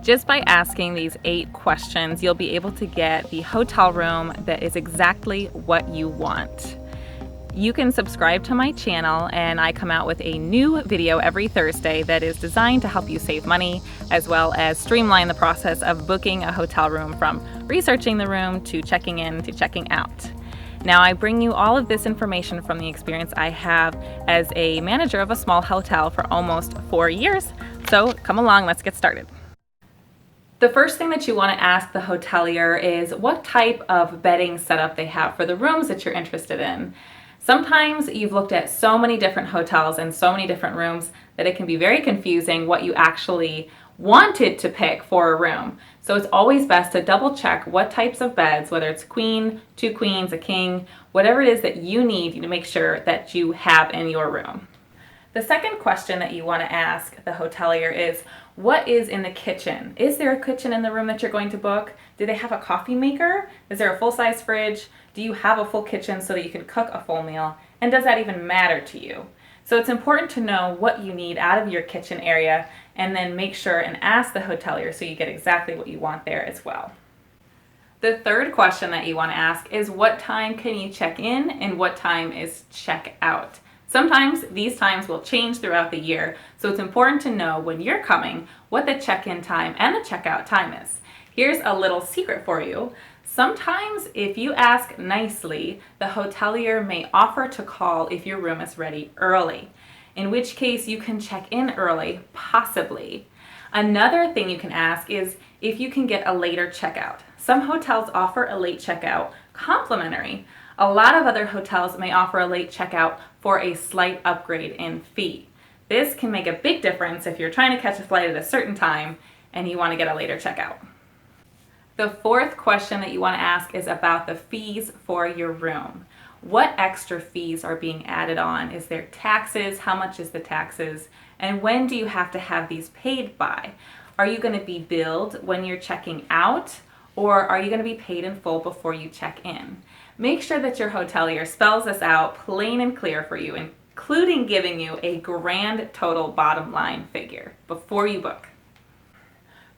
Just by asking these 8 questions, you'll be able to get the hotel room that is exactly what you want. You can subscribe to my channel, and I come out with a new video every Thursday that is designed to help you save money, as well as streamline the process of booking a hotel room from researching the room to checking in to checking out. Now, I bring you all of this information from the experience I have as a manager of a small hotel for almost 4 years. So come along, let's get started. The first thing that you want to ask the hotelier is what type of bedding setup they have for the rooms that you're interested in. Sometimes you've looked at so many different hotels and so many different rooms that it can be very confusing what you actually wanted to pick for a room. So it's always best to double check what types of beds, whether it's queen, 2 queens, a king, whatever it is that you need to make sure that you have in your room. The second question that you want to ask the hotelier is, what is in the kitchen? Is there a kitchen in the room that you're going to book? Do they have a coffee maker? Is there a full-size fridge? Do you have a full kitchen so that you can cook a full meal? And does that even matter to you? So it's important to know what you need out of your kitchen area and then make sure and ask the hotelier so you get exactly what you want there as well. The third question that you want to ask is, what time can you check in and what time is check out? Sometimes these times will change throughout the year, so it's important to know when you're coming what the check-in time and the checkout time is. Here's a little secret for you. Sometimes if you ask nicely, the hotelier may offer to call if your room is ready early, in which case you can check in early, possibly. Another thing you can ask is if you can get a later checkout. Some hotels offer a late checkout complimentary. A lot of other hotels may offer a late checkout for a slight upgrade in fee. This can make a big difference if you're trying to catch a flight at a certain time and you want to get a later checkout. The fourth question that you want to ask is about the fees for your room. What extra fees are being added on? Is there taxes? How much is the taxes? And when do you have to have these paid by? Are you going to be billed when you're checking out, or are you going to be paid in full before you check in? Make sure that your hotelier spells this out plain and clear for you, including giving you a grand total bottom line figure before you book.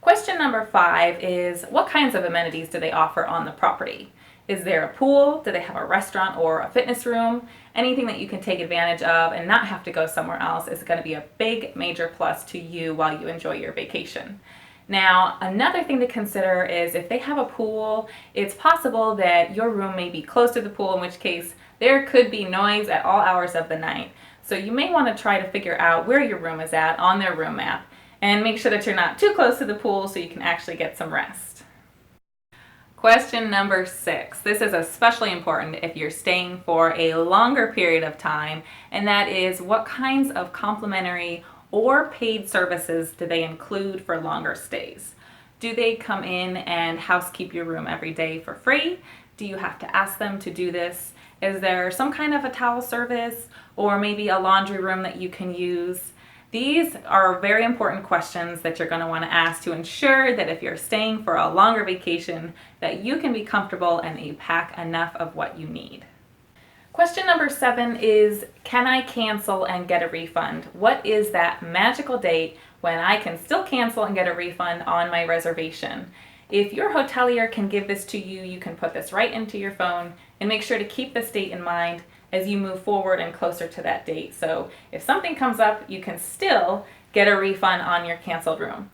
Question number 5 is, what kinds of amenities do they offer on the property? Is there a pool? Do they have a restaurant or a fitness room? Anything that you can take advantage of and not have to go somewhere else is going to be a big major plus to you while you enjoy your vacation. Now, another thing to consider is if they have a pool, it's possible that your room may be close to the pool, in which case there could be noise at all hours of the night. So you may want to try to figure out where your room is at on their room map and make sure that you're not too close to the pool so you can actually get some rest. Question number 6. This is especially important if you're staying for a longer period of time, and that is, what kinds of complimentary or paid services do they include for longer stays? Do they come in and housekeep your room every day for free? Do you have to ask them to do this? Is there some kind of a towel service or maybe a laundry room that you can use? These are very important questions that you're going to want to ask to ensure that if you're staying for a longer vacation, that you can be comfortable and that you pack enough of what you need. Question number 7 is, can I cancel and get a refund? What is that magical date when I can still cancel and get a refund on my reservation? If your hotelier can give this to you, you can put this right into your phone and make sure to keep this date in mind as you move forward and closer to that date. So if something comes up, you can still get a refund on your canceled room.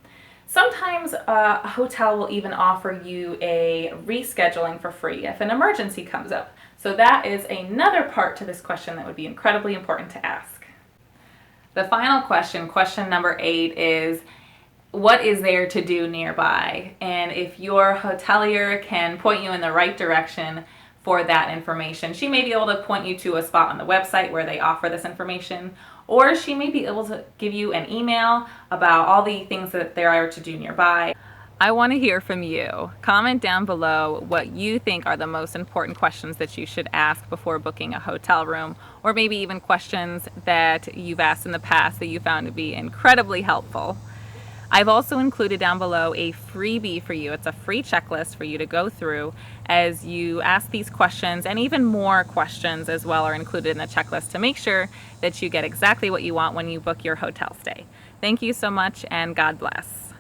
Sometimes a hotel will even offer you a rescheduling for free if an emergency comes up. So that is another part to this question that would be incredibly important to ask. The final question, question number 8, is, what is there to do nearby? And if your hotelier can point you in the right direction for that information, she may be able to point you to a spot on the website where they offer this information, or she may be able to give you an email about all the things that there are to do nearby. I want to hear from you. Comment down below what you think are the most important questions that you should ask before booking a hotel room, or maybe even questions that you've asked in the past that you found to be incredibly helpful. I've also included down below a freebie for you. It's a free checklist for you to go through as you ask these questions, and even more questions as well are included in the checklist to make sure that you get exactly what you want when you book your hotel stay. Thank you so much, and God bless.